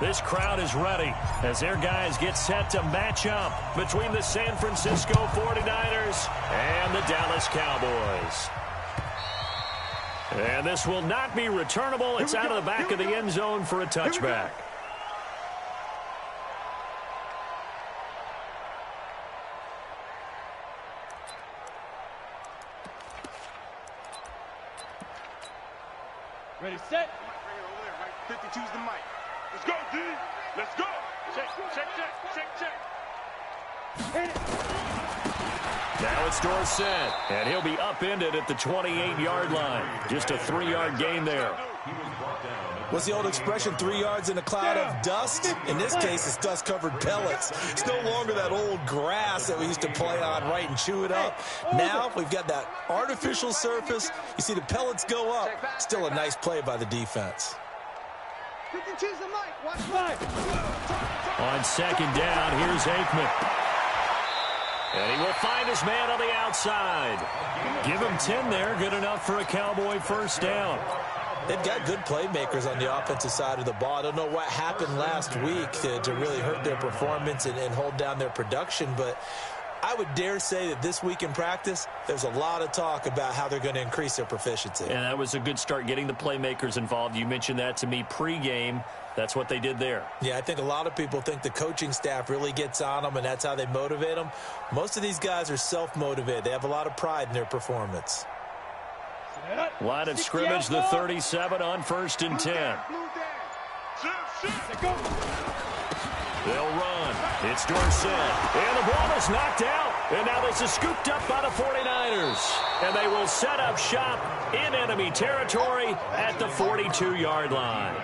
This crowd is ready as their guys get set to match up between the San Francisco 49ers and the Dallas Cowboys. And this will not be returnable. It's out of the back of the end zone for a touchback. Ready, set. Bring it over there, right? 52's the mic. Let's go, D. Let's go. Check. Hit it. Now it's Dorsett, and he'll be upended at the 28-yard line. Just a 3-yard gain there. What's the old expression, 3 yards in a cloud of dust? In this case, it's dust-covered pellets. It's no longer that old grass that we used to play on, right, and chew it up. Now we've got that artificial surface. You see the pellets go up. Still a nice play by the defense. 52's the mic. Watch five. On second down, here's Aikman. And he will find his man on the outside. Give him 10 there. Good enough for a Cowboy first down. They've got good playmakers on the offensive side of the ball. I don't know what happened last week to really hurt their performance and hold down their production, but I would dare say that this week in practice, there's a lot of talk about how they're going to increase their proficiency. And that was a good start, getting the playmakers involved. You mentioned that to me pregame. That's what they did there. Yeah, I think a lot of people think the coaching staff really gets on them, and that's how they motivate them. Most of these guys are self-motivated. They have a lot of pride in their performance. Line of scrimmage, the 37 on 1st and 10. They'll run. It's Dorsett. And the ball is knocked out. And now this is scooped up by the 49ers. And they will set up shop in enemy territory at the 42-yard line.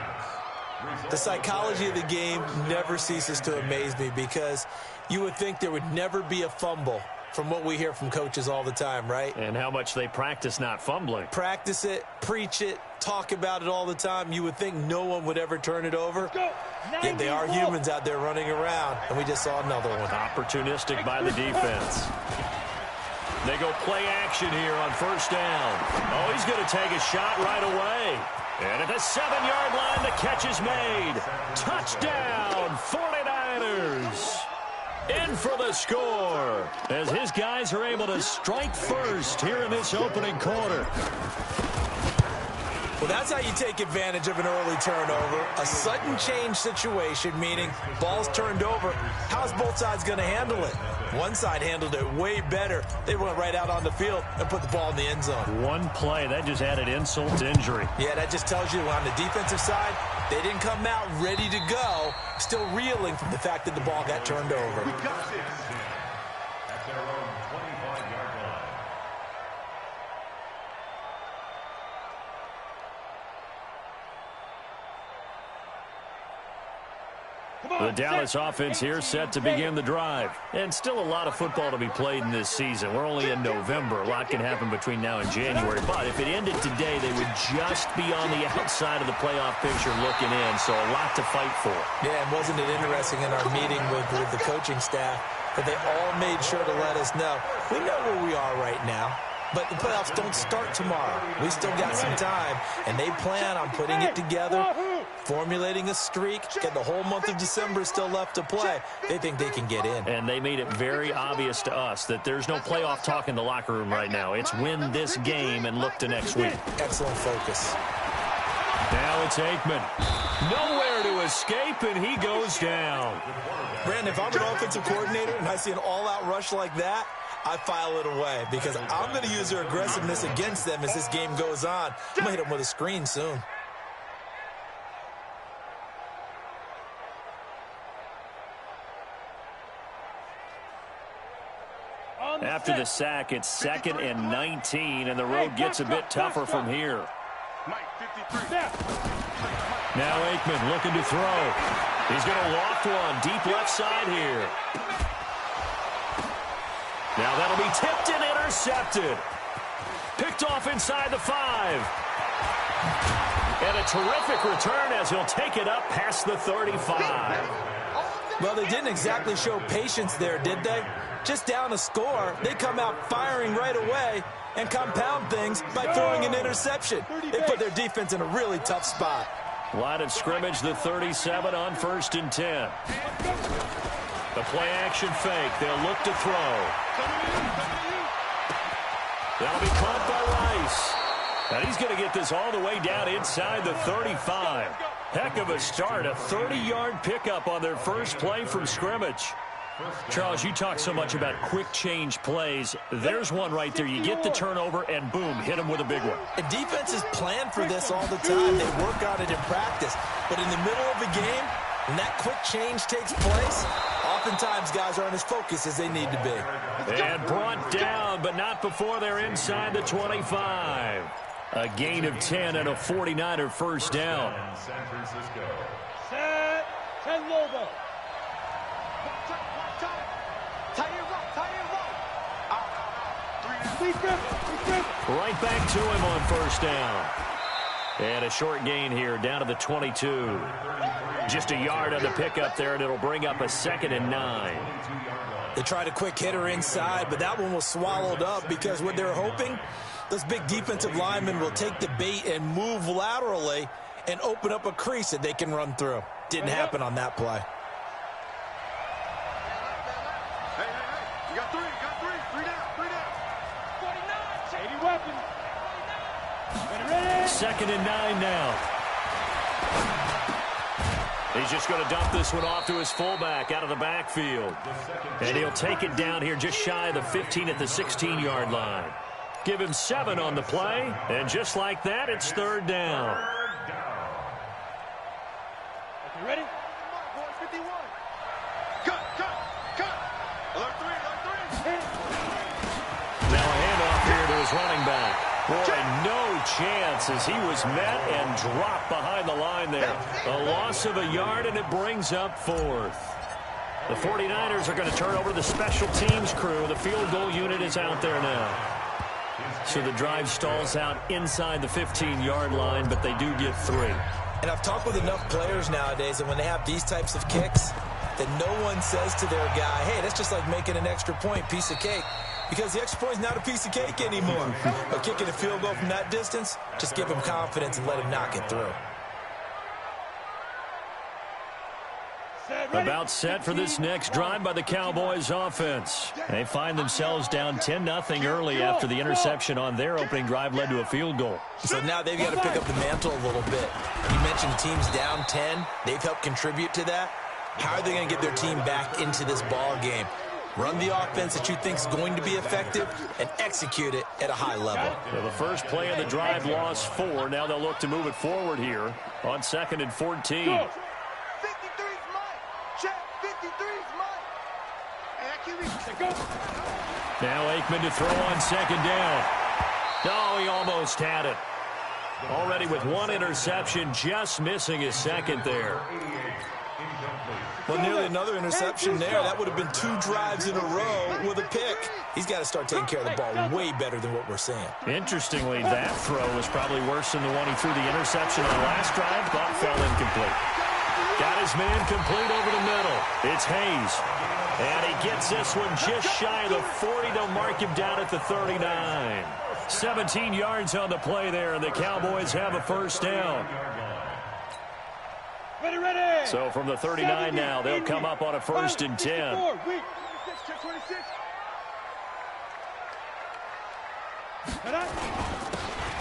The psychology of the game never ceases to amaze me because you would think there would never be a fumble from what we hear from coaches all the time, right? And how much they practice not fumbling. Practice it, preach it, talk about it all the time. You would think no one would ever turn it over. Yet they are humans out there running around, and we just saw another one. Opportunistic by the defense. They go play action here on 1st down. Oh, he's going to take a shot right away. And at the 7-yard line, the catch is made. Touchdown, 49ers. In for the score as his guys are able to strike first here in this opening quarter. Well, that's how you take advantage of an early turnover. A sudden change situation, meaning ball's turned over. How's both sides going to handle it? One side handled it way better. They went right out on the field and put the ball in the end zone. One play, that just added insult to injury. Yeah, that just tells you on the defensive side, they didn't come out ready to go, still reeling from the fact that the ball got turned over. We got this. At their own 25-yard line. The Dallas offense here set to begin the drive. And still a lot of football to be played in this season. We're only in November. A lot can happen between now and January. But if it ended today, they would just be on the outside of the playoff picture looking in. So a lot to fight for. Yeah, and wasn't it interesting in our meeting with the coaching staff that they all made sure to let us know, we know where we are right now. But the playoffs don't start tomorrow. We still got some time, and they plan on putting it together, formulating a streak, get the whole month of December still left to play. They think they can get in. And they made it very obvious to us that there's no playoff talk in the locker room right now. It's win this game and look to next week. Excellent focus. Now it's Aikman. Nowhere to escape, and he goes down. Brandon, if I'm an offensive coordinator and I see an all-out rush like that, I file it away because I'm going to use their aggressiveness against them as this game goes on. I'm going to hit them with a screen soon. After the sack, it's 2nd and 19, and the road gets a bit tougher from here. Now Aikman looking to throw. He's going to loft one deep left side here. Now that'll be tipped and intercepted. Picked off inside the 5. And a terrific return as he'll take it up past the 35. Well, they didn't exactly show patience there, did they? Just down a score, they come out firing right away and compound things by throwing an interception. They put their defense in a really tough spot. Line of scrimmage, the 37 on 1st and 10. The play action fake. They'll look to throw. That'll be caught by Rice. And he's going to get this all the way down inside the 35. Heck of a start. A 30-yard pickup on their first play from scrimmage. Charles, you talk so much about quick change plays. There's one right there. You get the turnover, and boom, hit them with a big one. And defenses plan for this all the time. They work on it in practice. But in the middle of the game, when that quick change takes place, oftentimes guys aren't as focused as they need to be. And brought down, but not before they're inside the 25. A gain of 10 and a 49er first down. San Francisco. Set. 10 logo. Right back to him on first down. And a short gain here down to the 22. Just a yard on the pickup there, and it'll bring up a 2nd and 9. They tried a quick hitter inside, but that one was swallowed up because what they're hoping, those big defensive linemen will take the bait and move laterally and open up a crease that they can run through. Didn't happen on that play. Hey, you got three. Three down. 49. 80 weapons. Ready. 2nd and 9 now. He's just going to dump this one off to his fullback out of the backfield. And he'll take it down here just shy of the 15 at the 16-yard line. Give him 7 on the play, and just like that, it's 3rd down. You ready? 51. Cut. Alert three. Now a handoff here to his running back. Boy, no chance as he was met and dropped behind the line there. A loss of a yard, and it brings up 4th. The 49ers are going to turn over to the special teams crew. The field goal unit is out there now. So the drive stalls out inside the 15-yard line, but they do get 3. And I've talked with enough players nowadays that when they have these types of kicks, that no one says to their guy, hey, that's just like making an extra point, piece of cake. Because the extra point is not a piece of cake anymore. But kicking a field goal from that distance, just give him confidence and let him knock it through. About set for this next drive by the Cowboys offense. They find themselves down 10-0 early after the interception on their opening drive led to a field goal. So now they've got to pick up the mantle a little bit. You mentioned teams down 10. They've helped contribute to that. How are they going to get their team back into this ball game? Run the offense that you think is going to be effective and execute it at a high level. So the first play of the drive lost 4. Now they'll look to move it forward here on 2nd and 14. 53's mine. Check. 53's mine. And go. Now Aikman to throw on 2nd down. Oh, he almost had it. Already with 1 interception, just missing his 2nd there. Well, nearly another interception there. That would have been 2 drives in a row with a pick. He's got to start taking care of the ball way better than what we're seeing. Interestingly, that throw was probably worse than the one he threw the interception on the last drive, but fell incomplete. Got his man complete over the middle. It's Hayes. And he gets this one just shy of the 40. They'll mark him down at the 39. 17 yards on the play there, and the Cowboys have a first down. Ready. So from the 39 now, they'll come up on a 1st and 10.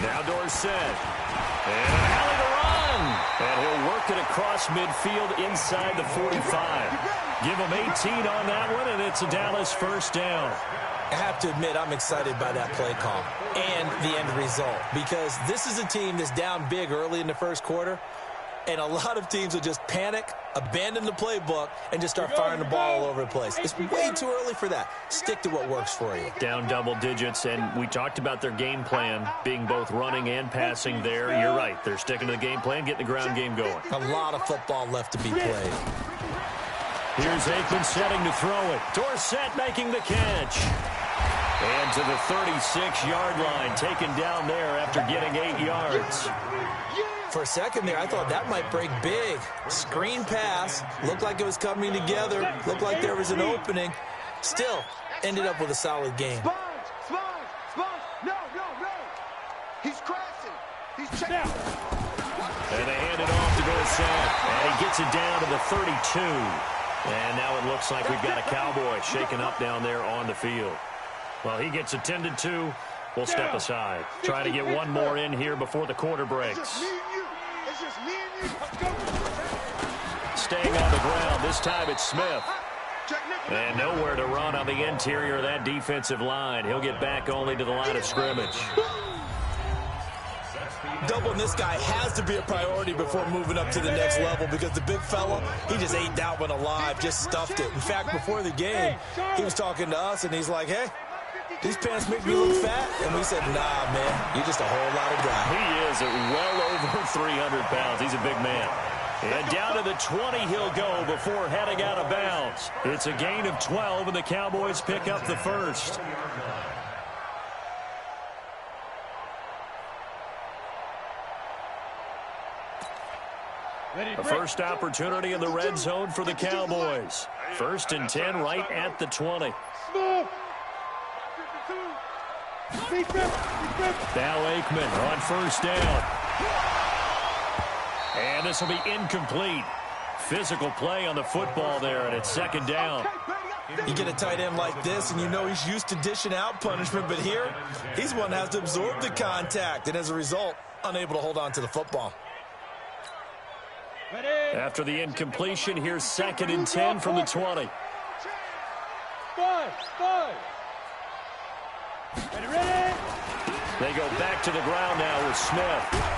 Now Dorsett. And an alley to run. And he'll work it across midfield inside the 45. Give him 18 on that one, and it's a Dallas first down. I have to admit, I'm excited by that play call and the end result, because this is a team that's down big early in the first quarter, and a lot of teams will just panic, abandon the playbook, and just start firing the ball all over the place. It's way too early for that. Stick to what works for you. Down double digits, and we talked about their game plan being both running and passing there. You're right. They're sticking to the game plan, getting the ground game going. A lot of football left to be played. Here's Aikman setting to throw it. Dorsett making the catch. And to the 36-yard line, taken down there after getting 8 yards. For a second there, I thought that might break big. Screen pass. Looked like it was coming together. Looked like there was an opening. Still, ended up with a solid game. Spons. No. He's crashing. He's checking. And they hand it off to he gets it down to the 32. And now it looks like we've got a Cowboy shaken up down there on the field. Well, he gets attended to. We'll step aside. Try to get one more in here before the quarter breaks. Staying on the ground. This time it's Smith. And nowhere to run on the interior of that defensive line. He'll get back only to the line of scrimmage. Doubling this guy has to be a priority before moving up to the next level because the big fella, he just ate that one alive, just stuffed it. In fact, before the game, he was talking to us, and he's like, hey, these pants make me look fat. And we said, nah, man, you're just a whole lot of guy. He is at well over 300 pounds. He's a big man. And down to the 20 he'll go before heading out of bounds. It's a gain of 12, and the Cowboys pick up the first. A first opportunity in the red zone for the Cowboys. 1st and 10 right at the 20. Now Aikman on 1st down. And this will be incomplete. Physical play on the football there, and it's 2nd down. You get a tight end like this, and you know he's used to dishing out punishment, but here, he's one that has to absorb the contact, and as a result, unable to hold on to the football. After the incompletion, here's 2nd and 10 from the 20. They go back to the ground now with Smith.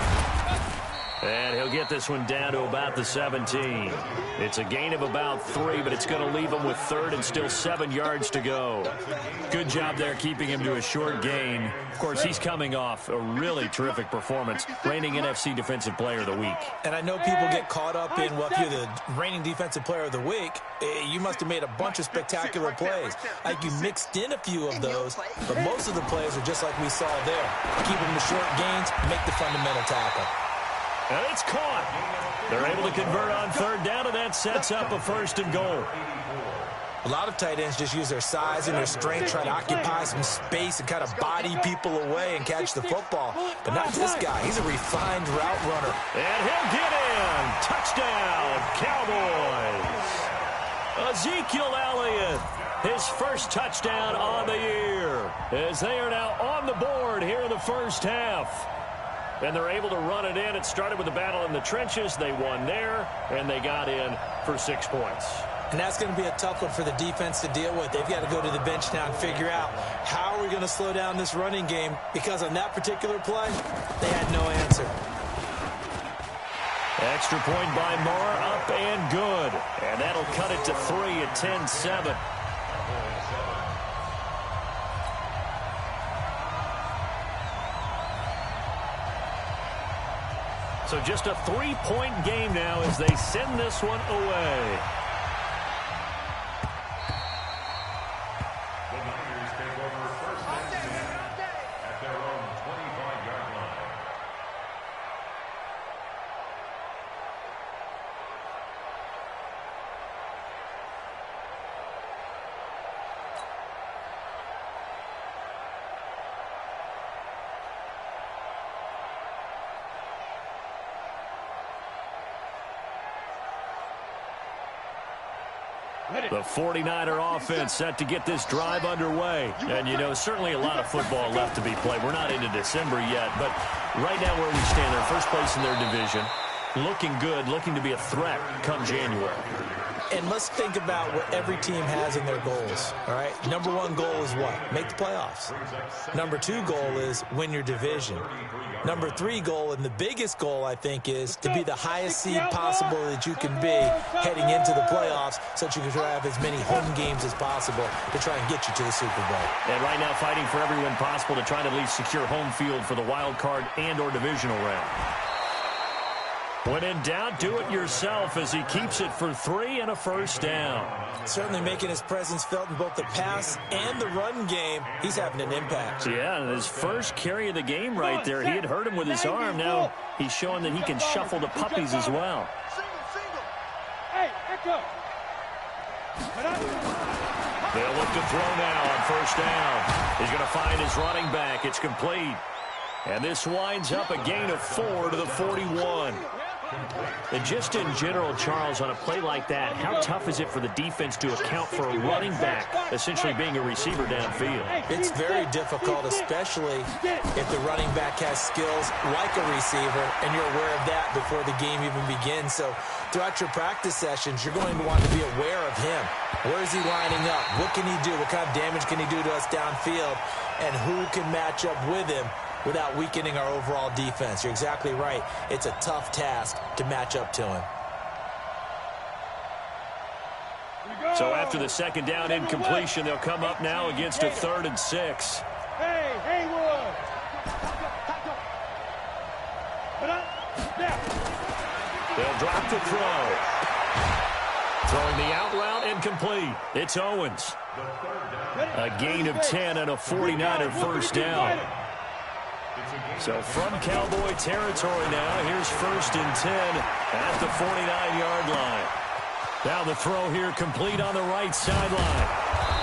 And he'll get this one down to about the 17. It's a gain of about 3, but it's going to leave him with 3rd and still 7 yards to go. Good job there keeping him to a short gain. Of course, he's coming off a really terrific performance, reigning NFC Defensive Player of the Week. And I know people get caught up in, well, if you're the reigning Defensive Player of the Week, you must have made a bunch of spectacular plays. Like you mixed in a few of those, but most of the plays are just like we saw there. Keep them to short gains, make the fundamental tackle. And it's caught. They're able to convert on 3rd down, and that sets up a 1st and goal. A lot of tight ends just use their size and their strength, try to occupy some space and kind of body people away and catch the football. But not this guy. He's a refined route runner. And he'll get in. Touchdown, Cowboys. Ezekiel Elliott, his first touchdown on the year, as they are now on the board here in the first half. And they're able to run it in. It started with a battle in the trenches. They won there, and they got in for 6 points. And that's going to be a tough one for the defense to deal with. They've got to go to the bench now and figure out how are we going to slow down this running game, because on that particular play, they had no answer. Extra point by Moore, up and good. And that'll cut it to 3 at 10-7. So just a 3-point game now as they send this one away. The Niners take over 1st and 10 at their own 25-yard line. The 49er offense set to get this drive underway. And, you know, certainly a lot of football left to be played. We're not into December yet, but right now where we stand, they're first place in their division. Looking good, looking to be a threat come January. And let's think about what every team has in their goals, all right? Number 1 goal is what? Make the playoffs. Number 2 goal is win your division. Number 3 goal, and the biggest goal, I think, is to be the highest seed possible that you can be heading into the playoffs so that you can have as many home games as possible to try and get you to the Super Bowl. And right now fighting for every win possible to try to at least secure home field for the wild card and or divisional round. When in doubt, do it yourself as he keeps it for 3 and a first down. Certainly making his presence felt in both the pass and the run game. He's having an impact. Yeah, and his first carry of the game right there, he had hurt him with his arm. Now he's showing that he can shuffle the puppies as well. Hey, echo. They'll look to throw now on first down. He's going to find his running back. It's complete. And this winds up a gain of 4 to the 41. And just in general, Charles, on a play like that, how tough is it for the defense to account for a running back essentially being a receiver downfield? It's very difficult, especially if the running back has skills like a receiver, and you're aware of that before the game even begins. So throughout your practice sessions, you're going to want to be aware of him. Where is he lining up? What can he do? What kind of damage can he do to us downfield? And who can match up with him without weakening our overall defense? You're exactly right. It's a tough task to match up to him. So after the second down incompletion, they'll come up now against a 3rd and 6. Hey, Haywood! They'll drop the throw. Throwing the out route incomplete. It's Owens. A gain of 10 and a 49er first down. So from Cowboy territory now, here's 1st and 10 at the 49-yard line. Now the throw here complete on the right sideline.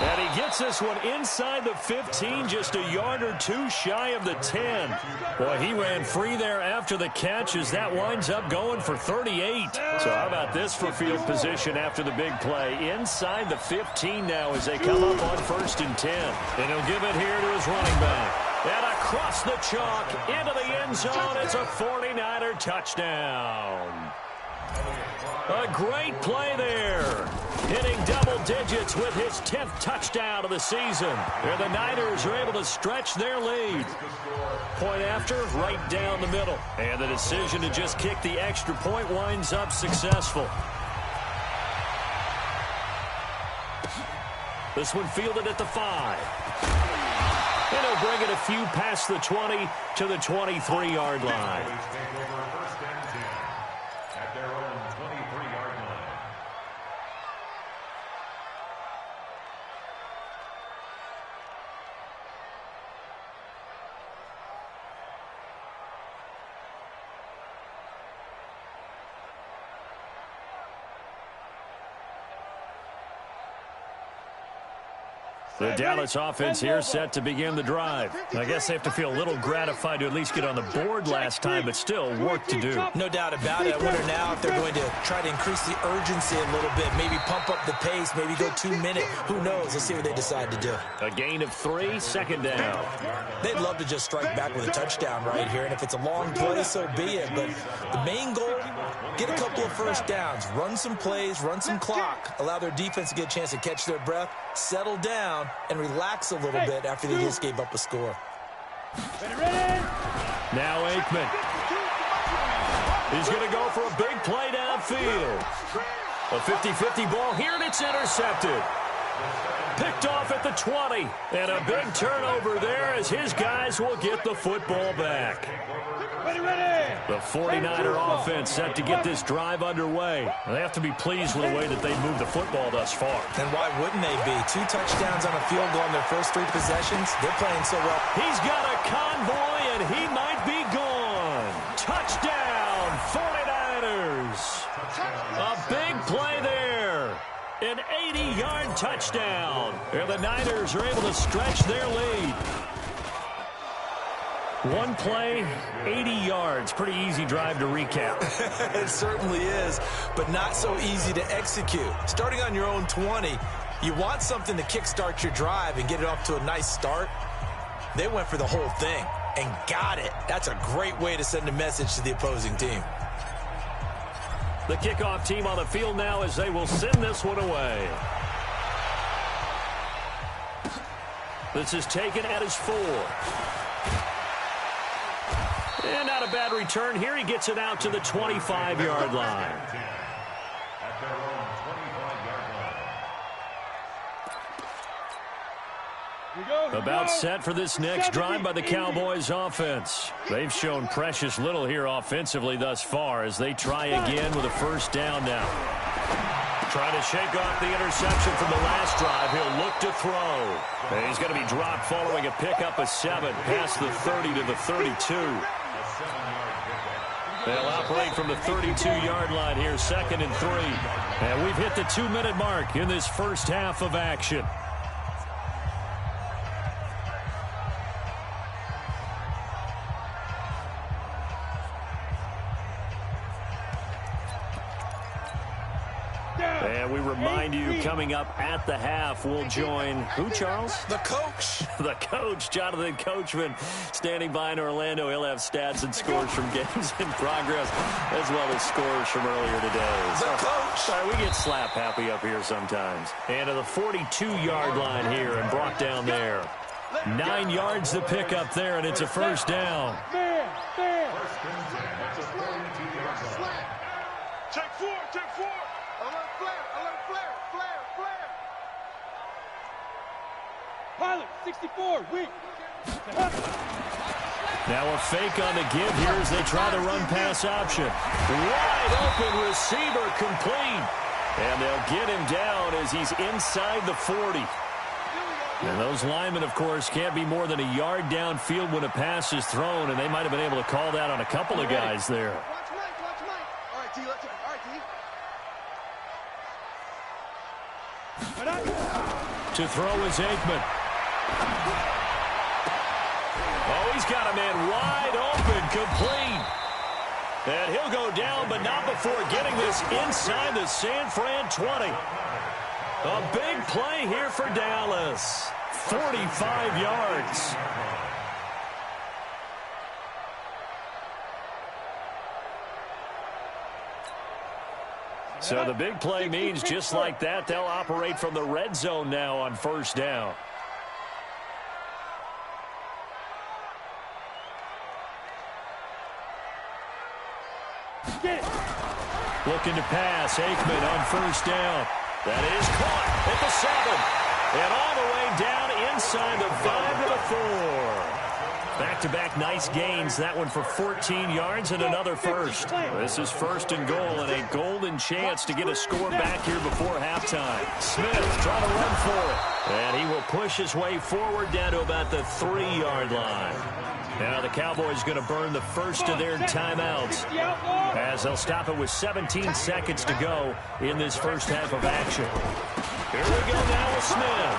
And he gets this one inside the 15, just a yard or two shy of the 10. Boy, he ran free there after the catch as that winds up going for 38. So how about this for field position after the big play? Inside the 15 now as they come up on 1st and 10. And he'll give it here to his running back. And across the chalk into the end zone, it's a 49er touchdown. A great play there. Hitting double digits with his 10th touchdown of the season. And the Niners are able to stretch their lead. Point after, right down the middle. And the decision to just kick the extra point winds up successful. This one fielded at the 5. And he'll bring it a few past the 20 to the 23-yard line. The Dallas offense here set to begin the drive. I guess they have to feel a little gratified to at least get on the board last time, but still work to do. No doubt about it. I wonder now if they're going to try to increase the urgency a little bit, maybe pump up the pace, maybe go 2-minute. Who knows? Let's see what they decide to do. A gain of 3, 2nd down. They'd love to just strike back with a touchdown right here, and if it's a long play, so be it. But the main goal, get a couple of first downs, run some plays, run some clock, allow their defense to get a chance to catch their breath, settle down, and relax a little bit after they just gave up a score. Now Aikman. He's going to go for a big play downfield. A 50-50 ball here, and it's intercepted. Picked off at the 20. And a big turnover there as his guys will get the football back. The 49er offense set to get this drive underway. They have to be pleased with the way that they moved the football thus far. And why wouldn't they be? 2 touchdowns on a field goal in their first 3 possessions. They're playing so well. He's got a convoy, and he might be gone. Touchdown, 49ers. A big play there. An 80-yard touchdown. And the Niners are able to stretch their lead. One play, 80 yards. Pretty easy drive to recap. It certainly is, but not so easy to execute. Starting on your own 20, you want something to kickstart your drive and get it off to a nice start. They went for the whole thing and got it. That's a great way to send a message to the opposing team. The kickoff team on the field now as they will send this one away. This is taken at his 4. And not a bad return here. He gets it out to the 25-yard line. About set for this next drive by the Cowboys offense. They've shown precious little here offensively thus far as they try again with a first down now. Trying to shake off the interception from the last drive. He'll look to throw. And he's going to be dropped following a pickup of 7 past the 30 to the 32. They'll operate from the 32-yard line here, 2nd and 3. And we've hit the 2-minute mark in this first half of action. And we remind you, coming up at the half, we'll join who, Charles? The coach. The coach, Jonathan Coachman, standing by in Orlando. He'll have stats and scores from games in progress, as well as scores from earlier today. The coach. Sorry, we get slap happy up here sometimes. And to the 42-yard line here and brought down there. 9 yards to pick up there, and it's a first down. Man. Check four. Alert flare. Pilot, 64, weak. Now a fake on the give here as they try to run pass option. Wide open receiver complete. And they'll get him down as he's inside the 40. And those linemen, of course, can't be more than a yard downfield when a pass is thrown, and they might have been able to call that on a couple of guys there. Watch Mike. All right, T, let's go. All right, T. To throw is Aikman. Oh, he's got a man wide open, complete. And he'll go down, but not before getting this inside the San Fran 20. A big play here for Dallas. 45 yards. So the big play means just like that, they'll operate from the red zone now on first down. Looking to pass. Aikman on first down. That is caught at the 7. And all the way down inside the 5 to the 4. Back-to-back nice gains. That one for 14 yards and another first. This is first and goal and a golden chance to get a score back here before halftime. Smith trying to run for it. And he will push his way forward down to about the 3-yard line. Now the Cowboys going to burn the first of their timeouts as they'll stop it with 17 seconds to go in this first half of action. Here we go now with Smith.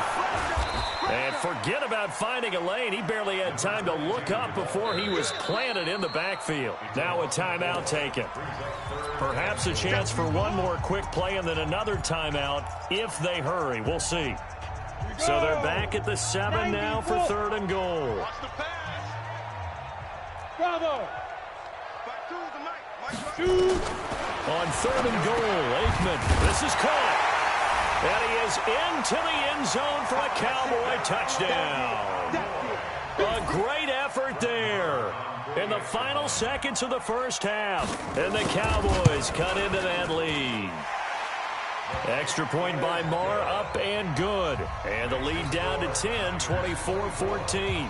And forget about finding a lane. He barely had time to look up before he was planted in the backfield. Now a timeout taken. Perhaps a chance for one more quick play and then another timeout if they hurry. We'll see. So they're back at the 7 now for 3rd and goal. Watch the pass. Bravo. Back to the Mike. Shoot. On 3rd and goal, Aikman. This is caught. And he is into the end zone for a Cowboy touchdown. A great effort there in the final seconds of the first half. And the Cowboys cut into that lead. Extra point by Marr, up and good. And the lead down to 10, 24-14.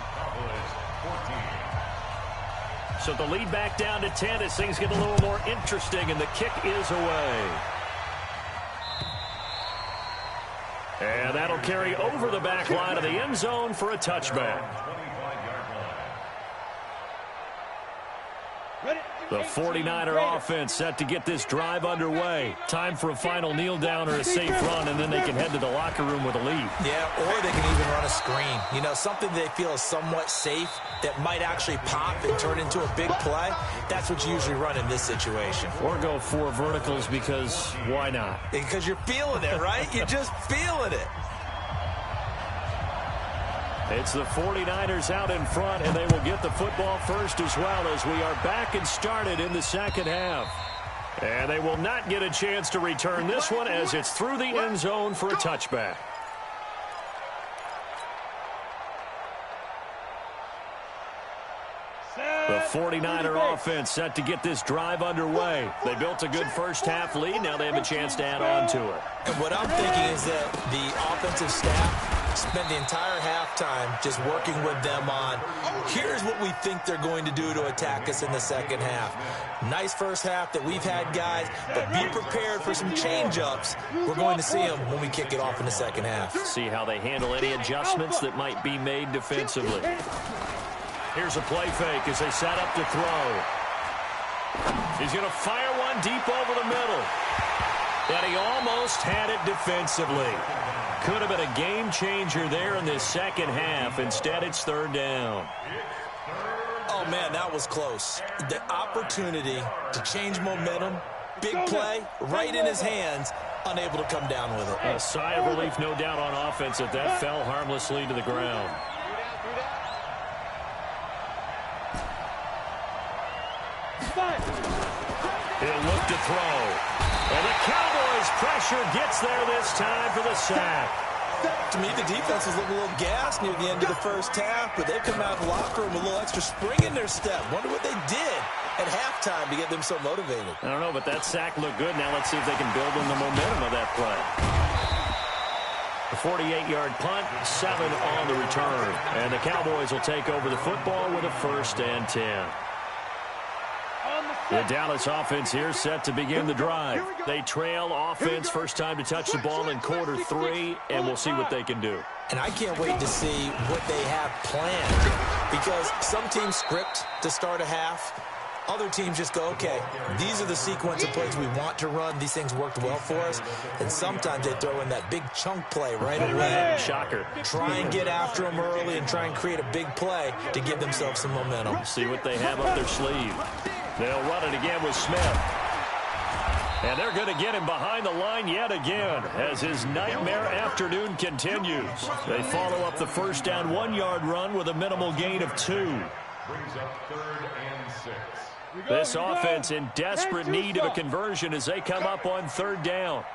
So the lead back down to 10 as things get a little more interesting, and the kick is away. And that'll carry over the back line of the end zone for a touchback. The 49er offense set to get this drive underway. Time for a final kneel down or a safe run, and then they can head to the locker room with a lead. Yeah, or they can even run a screen. You know, something they feel is somewhat safe that might actually pop and turn into a big play. That's what you usually run in this situation. Or go 4 verticals because why not? Because you're feeling it, right? You're just feeling it. It's the 49ers out in front, and they will get the football first as well as we are back and started in the second half. And they will not get a chance to return this one as it's through the end zone for a touchback. The 49er offense set to get this drive underway. They built a good first half lead. Now they have a chance to add on to it. And what I'm thinking is that the offensive staff spent the entire halftime just working with them on, here's what we think they're going to do to attack us in the second half. Nice first half that we've had, guys, but be prepared for some change-ups. We're going to see them when we kick it off in the second half. See how they handle any adjustments that might be made defensively. Here's a play fake as they set up to throw. He's going to fire one deep over the middle. And he almost had it defensively. Could have been a game changer there in this second half. Instead, it's 3rd down. Oh, man, that was close. The opportunity to change momentum, big play, right in his hands, unable to come down with it. A sigh of relief, no doubt, on offense that fell harmlessly to the ground. He'll look to throw. And the Cowboys' pressure gets there this time for the sack. To me, the defense was looking a little gassed near the end of the first half, but they've come out of the locker room with a little extra spring in their step. Wonder what they did at halftime to get them so motivated. I don't know, but that sack looked good. Now let's see if they can build on the momentum of that play. The 48-yard punt, 7 on the return. And the Cowboys will take over the football with a 1st and 10. The Dallas offense here set to begin the drive. They trail offense, first time to touch the ball in quarter 3, and we'll see what they can do. And I can't wait to see what they have planned, because some teams script to start a half. Other teams just go, okay, these are the sequence of plays we want to run. These things worked well for us. And sometimes they throw in that big chunk play right away. Shocker. Try and get after them early and try and create a big play to give themselves some momentum. See what they have up their sleeve. They'll run it again with Smith. And they're going to get him behind the line yet again as his nightmare afternoon continues. They follow up the first down 1-yard run with a minimal gain of 2. Brings up 3rd and 6. This offense in desperate need of a conversion as they come up on 3rd down.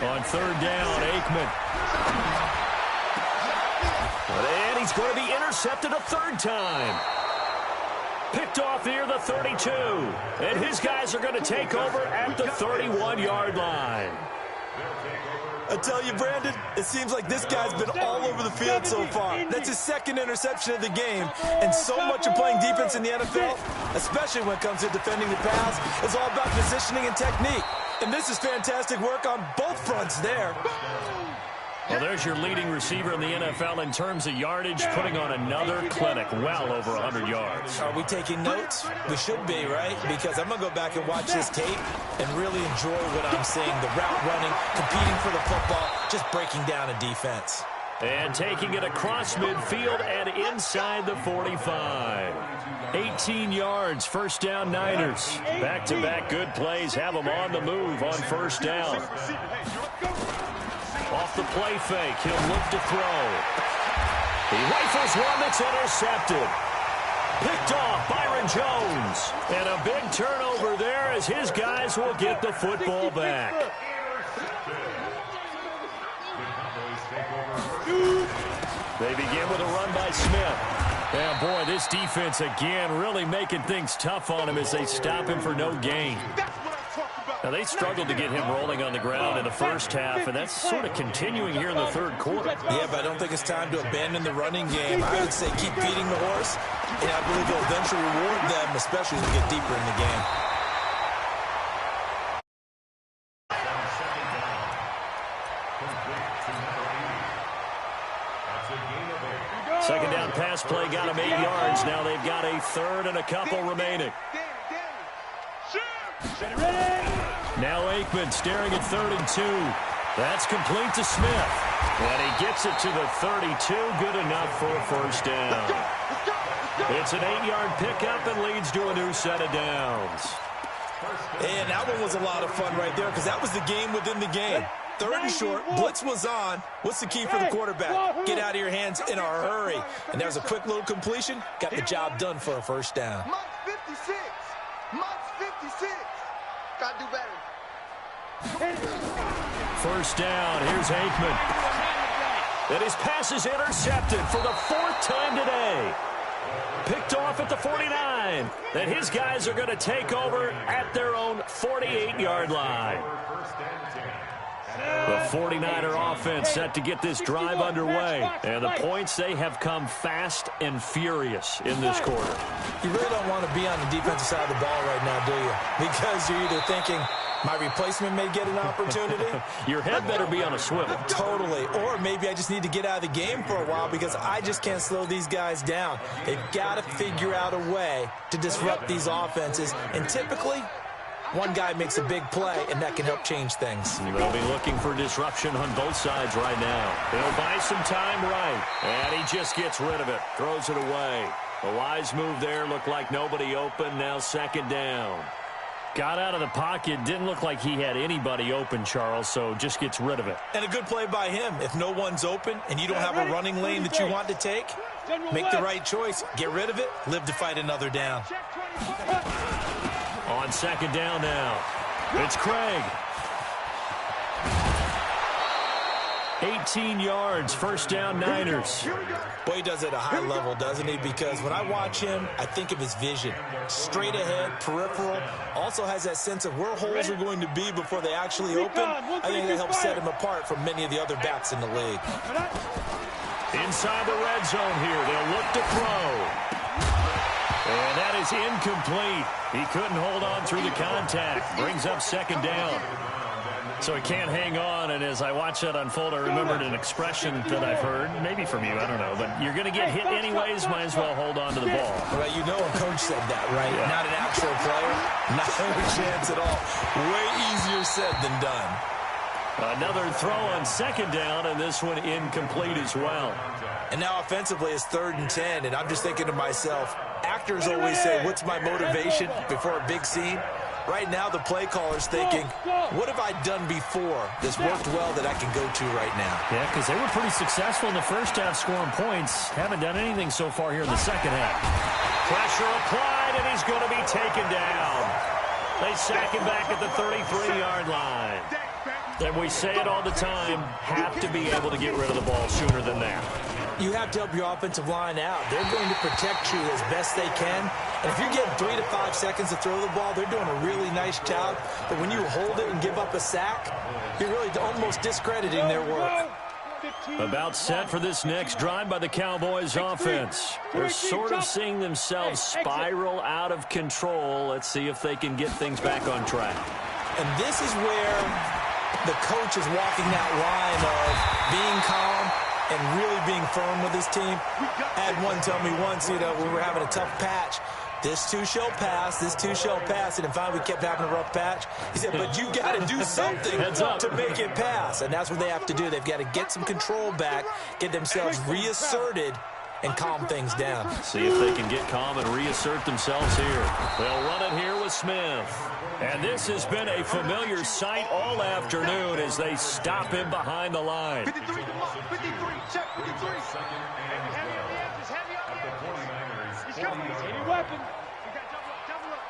On 3rd down, Aikman. And he's going to be intercepted a 3rd time. Picked off near the 32. And his guys are going to take over at the 31-yard line. I tell you, Brandon, it seems like this guy's been all over the field so far. That's his 2nd interception of the game. And so much of playing defense in the NFL, especially when it comes to defending the pass, is all about positioning and technique. And this is fantastic work on both fronts there. Well, there's your leading receiver in the NFL in terms of yardage, putting on another clinic, well over 100 yards. Are we taking notes? We should be, right? Because I'm going to go back and watch this tape and really enjoy what I'm seeing. The route running, competing for the football, just breaking down a defense. And taking it across midfield and inside the 45. 18 yards, 1st down Niners. Back-to-back good plays have them on the move on 1st down. Off the play fake, he'll look to throw. He rifles one that's intercepted. Picked off, Byron Jones. And a big turnover there as his guys will get the football back. They begin with a run by Smith. And boy, this defense again really making things tough on him as they stop him for no gain. Now, they struggled to get him rolling on the ground in the first half, and that's sort of continuing here in the 3rd quarter. Yeah, but I don't think it's time to abandon the running game. I would say keep feeding the horse, and I believe he'll eventually reward them, especially as we get deeper in the game. Second down pass play got him 8 yards. Now they've got a 3rd and a couple remaining. Now Aikman staring at 3rd and 2. That's complete to Smith. And he gets it to the 32. Good enough for a 1st down. It's an 8-yard pickup and leads to a new set of downs. And that one was a lot of fun right there because that was the game within the game. 3rd and short, blitz was on. What's the key for the quarterback? Get out of your hands in a hurry. And there's a quick little completion. Got the job done for a 1st down. Mike 56. Mike 56. Gotta do better. 1st down. Here's Aikman. And his pass is intercepted for the 4th time today. Picked off at the 49. And his guys are going to take over at their own 48-yard line. The 49er offense set to get this drive underway. And the points, they have come fast and furious in this quarter. You really don't want to be on the defensive side of the ball right now, do you? Because you're either thinking, my replacement may get an opportunity. Your head better be on a swivel. Totally. Or maybe I just need to get out of the game for a while because I just can't slow these guys down. They've got to figure out a way to disrupt these offenses. And typically, One guy makes a big play, and that can help change things. They'll be looking for disruption on both sides right now. He'll buy some time right, and he just gets rid of it, throws it away. A wise move there, looked like nobody open, now second down. Got out of the pocket, didn't look like he had anybody open, Charles, so just gets rid of it. And a good play by him. If no one's open and you don't have a running lane that you want to take, make the right choice. Get rid of it, live to fight another down. On second down now, it's Craig. 18 yards, first down Niners. Boy, he does it at a high level, doesn't he? Because when I watch him, I think of his vision. Straight ahead, peripheral. Also has that sense of where holes are going to be before they actually open. I think that helps set him apart from many of the other backs in the league. Inside the red zone here, they'll look to throw. And that is incomplete. He couldn't hold on through the contact. Brings up second down. So he can't hang on, and as I watch that unfold, I remembered an expression that I've heard, maybe from you, I don't know, but you're going to get hit anyways, might as well hold on to the ball. Well, you know a coach said that, right? Yeah. Not an actual player, not a chance at all. Way easier said than done. Another throw on second down, and this one incomplete as well. And now offensively it's 3rd and 10, and I'm just thinking to myself, actors always say, what's my motivation before a big scene? Right now, the play caller's thinking, what have I done before that's worked well that I can go to right now? Yeah, because they were pretty successful in the first half scoring points. Haven't done anything so far here in the second half. Pressure applied, and he's going to be taken down. They sack him back at the 33-yard line. And we say it all the time, have to be able to get rid of the ball sooner than that. You have to help your offensive line out. They're going to protect you as best they can. And if you get 3 to 5 seconds to throw the ball, they're doing a really nice job. But when you hold it and give up a sack, you're really almost discrediting their work. About set for this next drive by the Cowboys offense. They're sort of seeing themselves spiral out of control. Let's see if they can get things back on track. And this is where the coach is walking that line of being calm and really being firm with his team. I had one tell me once, we were having a tough patch. This too shall pass, this too shall pass. And finally we kept having a rough patch. He said, but you got to do something to make it pass. And that's what they have to do. They've got to get some control back, get themselves reasserted, and calm things down. See if they can get calm and reassert themselves here. They'll run it here with Smith. And this has been a familiar sight all afternoon as they stop him behind the line. 53, check 53. Heavy on the edges, heavy on the edges. He's coming. Any weapon. You got double up.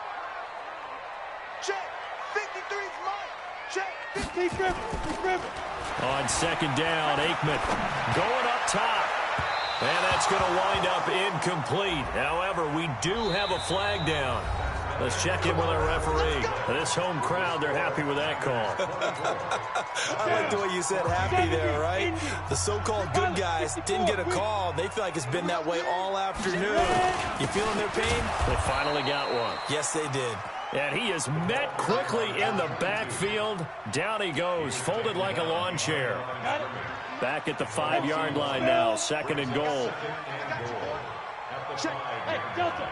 Check. 53's mine. Check. Keep dribbling. On second down, Aikman going up top. And that's going to wind up incomplete. However, we do have a flag down. Let's check in with our referee. This home crowd, they're happy with that call. I like the way you said happy there, right? The so-called good guys didn't get a call. They feel like it's been that way all afternoon. You feeling their pain? They finally got one. Yes, they did. And he is met quickly in the backfield. Down he goes, folded like a lawn chair. Back at the 5-yard line now, second and goal. Hey, Delta.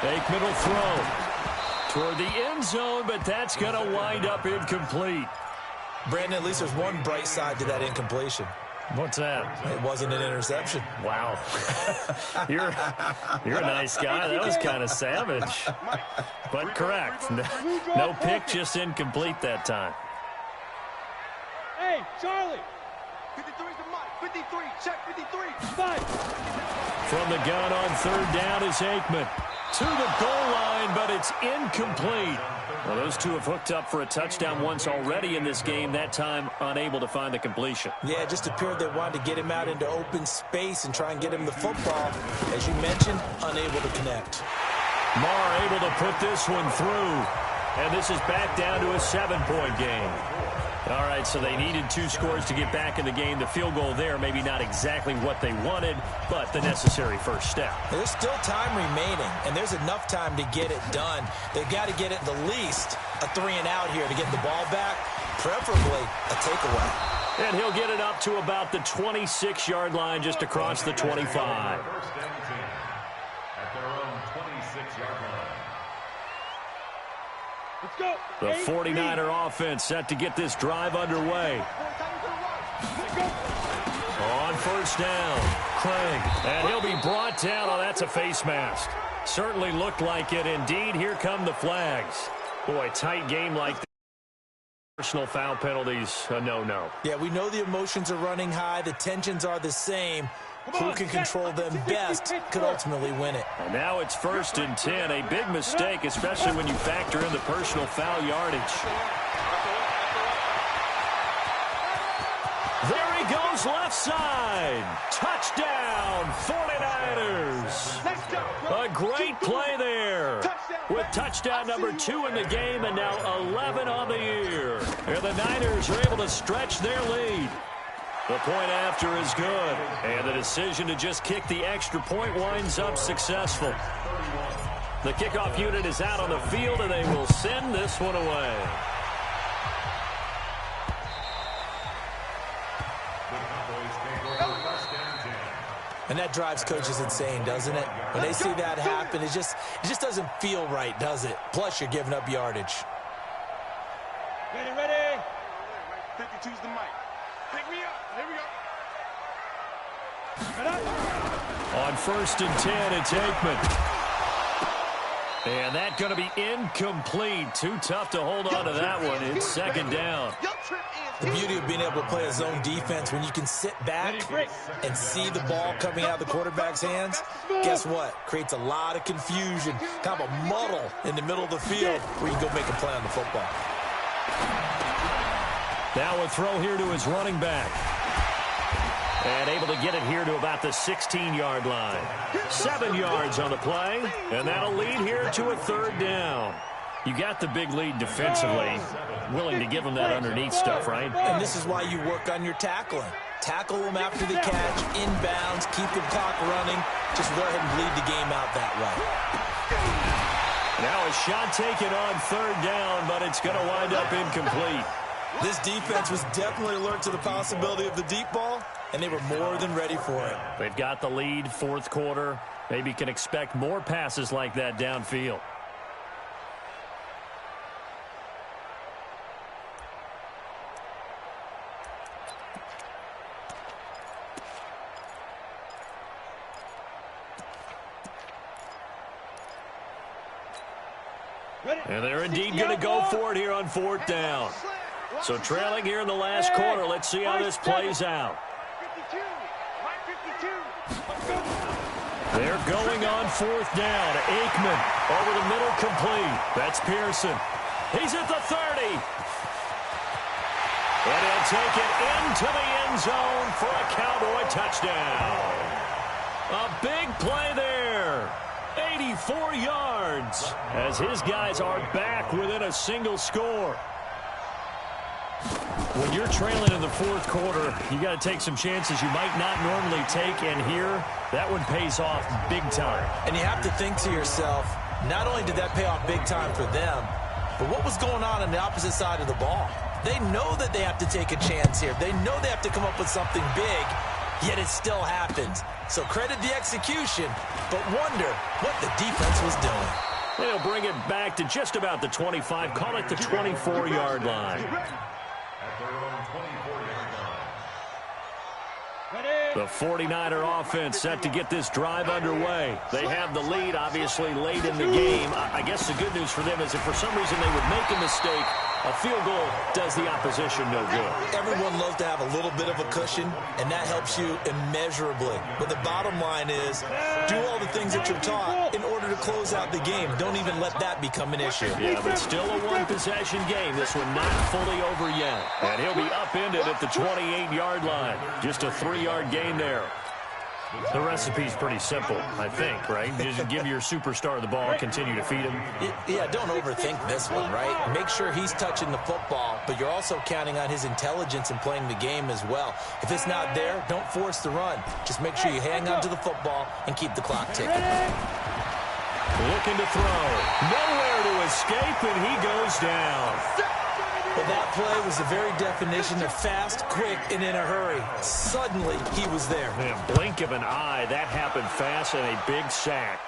Aikman will throw toward the end zone, but that's going to wind up incomplete. Brandon, at least there's one bright side to that incompletion. What's that? It wasn't an interception. Wow. You're a nice guy. That was kind of savage. But correct. No pick, just incomplete that time. Hey, Charlie. 53's the mic. 53. Check 53. Fight. From the gun on third down is Aikman. To the goal line, but it's incomplete. Well, those two have hooked up for a touchdown once already in this game, that time unable to find the completion. Yeah, it just appeared they wanted to get him out into open space and try and get him the football. As you mentioned, unable to connect. Marr able to put this one through. And this is back down to a 7-point game. All right, so they needed 2 scores to get back in the game. The field goal there, maybe not exactly what they wanted, but the necessary first step. There's still time remaining, and there's enough time to get it done. They've got to get it the least a 3-and-out here to get the ball back, preferably a takeaway. And he'll get it up to about the 26-yard line, just across the 25. First and 10 at their own 26-yard line. Let's go. The 49er offense set to get this drive underway. Let's go. On first down, Craig. And he'll be brought down. Oh, that's a face mask. Certainly looked like it. Indeed, here come the flags. Boy, tight game like this. Personal foul penalties, a no-no. Yeah, we know the emotions are running high. The tensions are the same. Who can control them best could ultimately win it. And now it's 1st and 10. A big mistake, especially when you factor in the personal foul yardage. There he goes, left side. Touchdown, 49ers. A great play there. With touchdown number 2 in the game and now 11 on the year. And the Niners are able to stretch their lead. The point after is good. And the decision to just kick the extra point winds up successful. The kickoff unit is out on the field, and they will send this one away. And that drives coaches insane, doesn't it? When they see that happen, it just doesn't feel right, does it? Plus, you're giving up yardage. Ready. 52's the mic. Pick me up. Here we go. On 1st and 10, it's Aikman. And that's going to be incomplete. Too tough to hold on to that one. It's 2nd down. The beauty of being able to play a zone defense, when you can sit back and see the ball coming out of the quarterback's hands, guess what? Creates a lot of confusion, kind of a muddle in the middle of the field where you can go make a play on the football. Now a throw here to his running back. And able to get it here to about the 16-yard line. 7 yards on the play, and that'll lead here to a 3rd down. You got the big lead defensively. Willing to give them that underneath stuff, right? And this is why you work on your tackling. Tackle them after the catch, inbounds, keep the clock running. Just go ahead and bleed the game out that way. Now a shot taken on 3rd down, but it's going to wind up incomplete. This defense was definitely alert to the possibility of the deep ball, and they were more than ready for it. They've got the lead, 4th quarter. Maybe can expect more passes like that downfield. And they're indeed going to go for it here on 4th down. So trailing here in the last quarter. Let's see how this plays out. They're going on 4th down. Aikman over the middle, complete. That's Pearson. He's at the 30. And he'll take it into the end zone for a Cowboy touchdown. A big play there. 84 yards as his guys are back within a single score. When you're trailing in the 4th quarter, you got to take some chances you might not normally take, and here, that one pays off big time. And you have to think to yourself, not only did that pay off big time for them, but what was going on the opposite side of the ball? They know that they have to take a chance here. They know they have to come up with something big, yet it still happens. So credit the execution, but wonder what the defense was doing. They'll bring it back to just about the 25, call it the 24-yard line. The 49er offense set to get this drive underway. They have the lead, obviously, late in the game. I guess the good news for them is if for some reason they would make a mistake, a field goal does the opposition no good. Everyone loves to have a little bit of a cushion, and that helps you immeasurably. But the bottom line is, do all the things that you're taught in order to close out the game. Don't even let that become an issue. Yeah, but still a one-possession game. This one not fully over yet. And he'll be upended at the 28-yard line. Just a 3-yard gain there. The recipe's pretty simple, I think, right? Just give your superstar the ball, continue to feed him. Yeah, don't overthink this one, right? Make sure he's touching the football, but you're also counting on his intelligence in playing the game as well. If it's not there, don't force the run. Just make sure you hang on to the football and keep the clock ticking. Looking to throw. Nowhere to escape, and he goes down. Well, that play was the very definition of fast, quick, and in a hurry. Suddenly, he was there. In a blink of an eye, that happened fast and a big sack.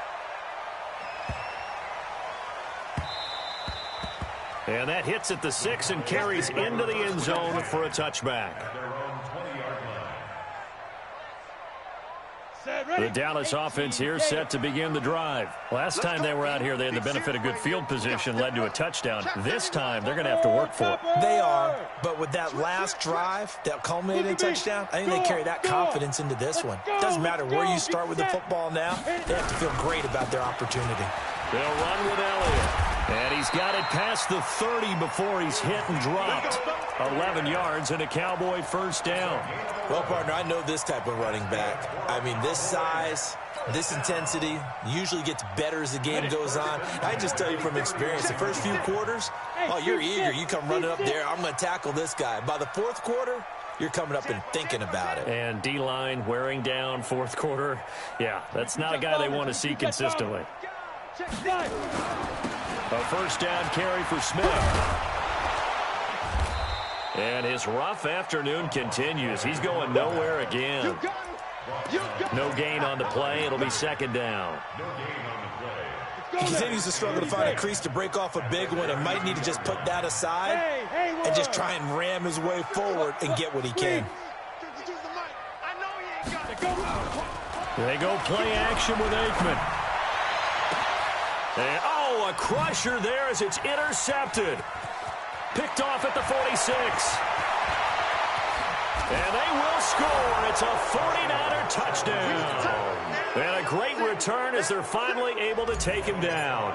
And that hits at the 6 and carries into the end zone for a touchback. The Dallas offense here set to begin the drive. Last time they were out here, they had the benefit of good field position, led to a touchdown. This time, they're going to have to work for it. They are, but with that last drive, that culminating touchdown, I think they carry that confidence into this one. Doesn't matter where you start with the football now, they have to feel great about their opportunity. They'll run with Elliott. And he's got it past the 30 before he's hit and dropped. 11 yards and a Cowboy first down. Well, partner, I know this type of running back. I mean, this size, this intensity usually gets better as the game goes on. I just tell you from experience, the first few quarters, oh, you're eager. You come running up there, I'm going to tackle this guy. By the fourth quarter, you're coming up and thinking about it. And D-line wearing down fourth quarter. Yeah, that's not a guy they want to see consistently. A first down carry for Smith. And his rough afternoon continues. He's going nowhere again. No gain on the play. It'll be second down. He continues to struggle to find a crease to break off a big one and might need to just put that aside and just try and ram his way forward and get what he can. They go play action with Aikman. And, oh, a crusher there as it's intercepted. Picked off at the 46. And they will score. It's a 49er touchdown. And a great return as they're finally able to take him down.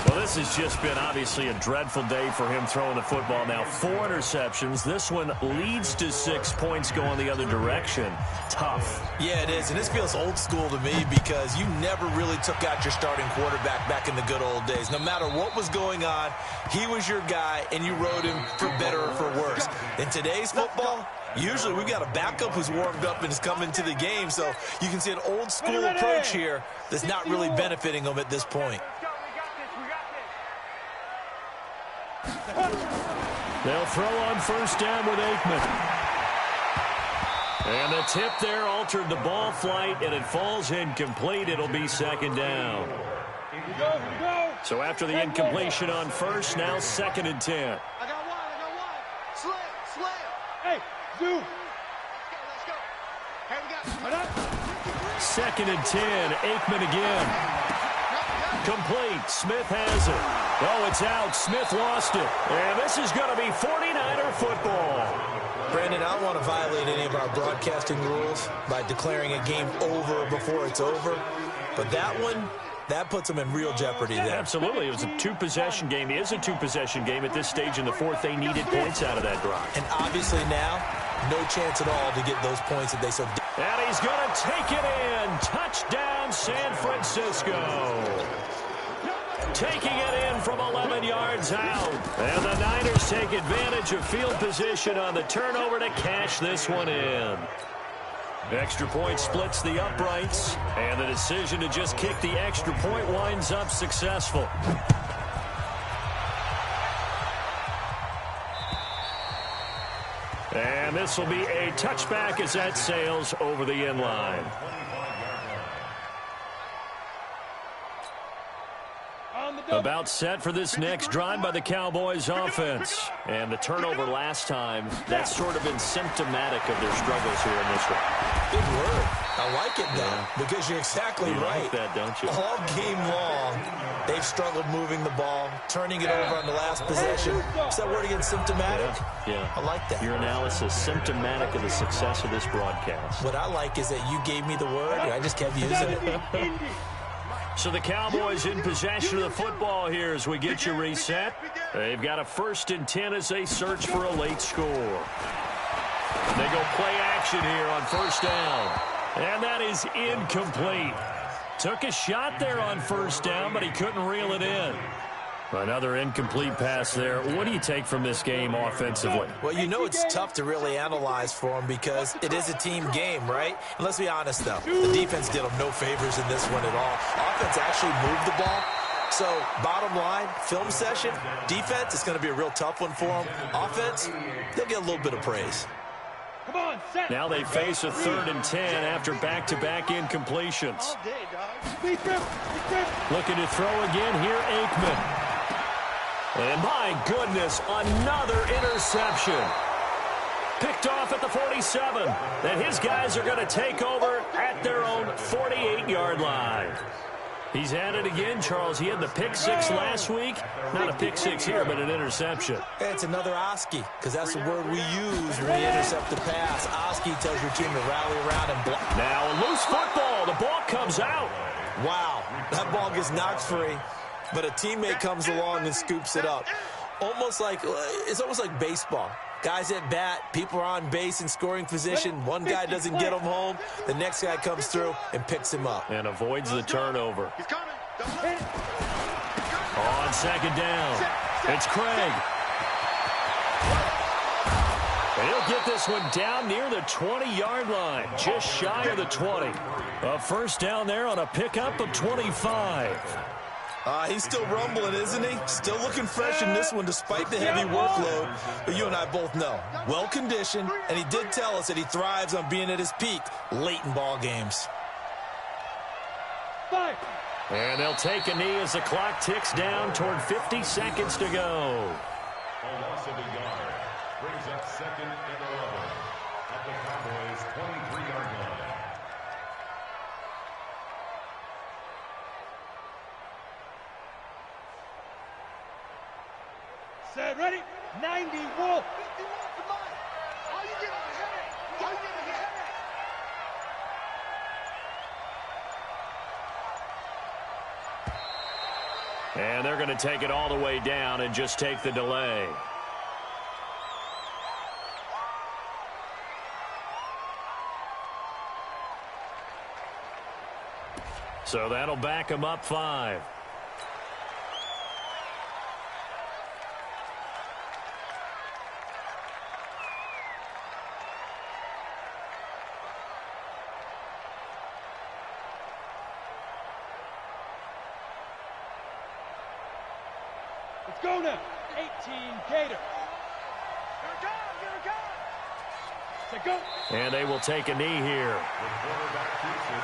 Well, this has just been obviously a dreadful day for him throwing the football. Now 4 interceptions. This one leads to 6 points going the other direction. Tough. Yeah, it is. And this feels old school to me because you never really took out your starting quarterback back in the good old days. No matter what was going on, he was your guy, and you rode him for better or for worse. In today's football, usually we got a backup who's warmed up and is coming to the game. So you can see an old school approach here that's not really benefiting them at this point. They'll throw on first down with Aikman. And the tip there altered the ball flight, and it falls incomplete. It'll be second down. So after the incompletion on first, now second and 10. I got one. Slam. Hey, Zoo. Let's go. Hey, we got. Second and 10. Aikman again. Complete. Smith has it. Oh, it's out. Smith lost it. And this is going to be 49er football. Brandon, I don't want to violate any of our broadcasting rules by declaring a game over before it's over. But that one, that puts them in real jeopardy there. Absolutely. It was a two-possession game. It is a two-possession game at this stage in the fourth. They needed points out of that drive. And obviously now, no chance at all to get those points that they so... And he's going to take it in. Touchdown, San Francisco. Taking it in from 11 yards out. And the Niners take advantage of field position on the turnover to cash this one in. Extra point splits the uprights. And the decision to just kick the extra point winds up successful. And this will be a touchback as that sails over the end line. About set for this next drive by the Cowboys offense. And the turnover last time, that's sort of been symptomatic of their struggles here in this one. Big word. I like it, though, because you're exactly right. Like that, don't you? All game long, they've struggled moving the ball, turning it over on the last possession. Is that word again, symptomatic? Yeah. I like that. Your analysis, symptomatic of the success of this broadcast. What I like is that you gave me the word, and I just kept using it. So the Cowboys in possession of the football here as we get you reset. They've got a 1st and 10 as they search for a late score. They go play action here on first down. And that is incomplete. Took a shot there on first down, but he couldn't reel it in. Another incomplete pass there. What do you take from this game offensively? Well, you know it's tough to really analyze for them because it is a team game, right? And let's be honest, though. The defense did them no favors in this one at all. Offense actually moved the ball. So, bottom line, film session, defense, it's going to be a real tough one for them. Offense, they'll get a little bit of praise. Now they face a 3rd and 10 after back-to-back incompletions. Looking to throw again here, Aikman. And my goodness, another interception. Picked off at the 47. And his guys are going to take over at their own 48-yard line. He's at it again, Charles. He had the pick six last week. Not a pick six here, but an interception. It's another Oski, because that's the word we use when we intercept the pass. Oski tells your team to rally around and block. Now a loose football. The ball comes out. Wow, that ball gets knocked free, but a teammate comes along and scoops it up. It's almost like baseball. Guys at bat, people are on base in scoring position. One guy doesn't get him home. The next guy comes through and picks him up. And avoids the turnover. He's coming. On second down, it's Craig. And he'll get this one down near the 20-yard line, just shy of the 20. A first down there on a pickup of 25. He's still rumbling, isn't he? Still looking fresh in this one despite the heavy workload. But you and I both know, well-conditioned, and he did tell us that he thrives on being at his peak late in ball games. And they'll take a knee as the clock ticks down toward 50 seconds to go. A loss of a yard brings up second and 11 at the Cowboys' 23-yard line. Set, ready? 90, Wolf. 51 to mine. All you get is a headache. All you get is a headache. And they're going to take it all the way down and just take the delay. So that'll back them up 5. Let's go now. 18, Gator. Here it goes. Here it goes. Set, go. And they will take a knee here. The quarterback keeps it.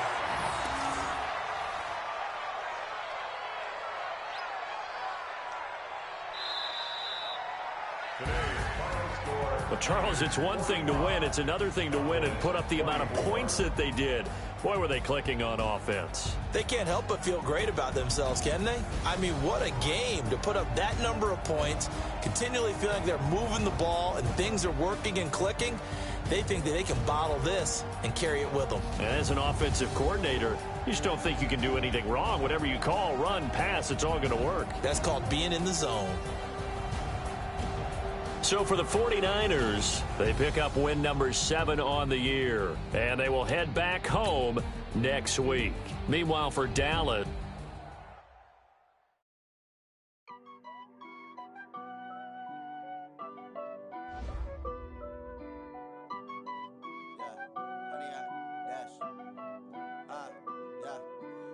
Well, Charles, it's one thing to win. It's another thing to win and put up the amount of points that they did. Boy, were they clicking on offense. They can't help but feel great about themselves, can they? I mean, what a game to put up that number of points, continually feeling like they're moving the ball and things are working and clicking. They think that they can bottle this and carry it with them. And as an offensive coordinator, you just don't think you can do anything wrong. Whatever you call, run, pass, it's all going to work. That's called being in the zone. So for the 49ers, they pick up win number 7 on the year, and they will head back home next week. Meanwhile, for Dallas,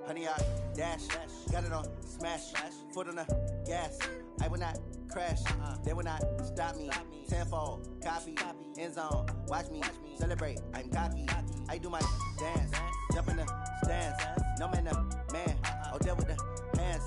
Honey, I dash, got it on smash, foot on the gas. I will not crash, they will not stop me. Tenfold, copy, end zone, watch me celebrate. I'm cocky, I do my dance, jump in the stands. No man, the man, oh, there with the hands.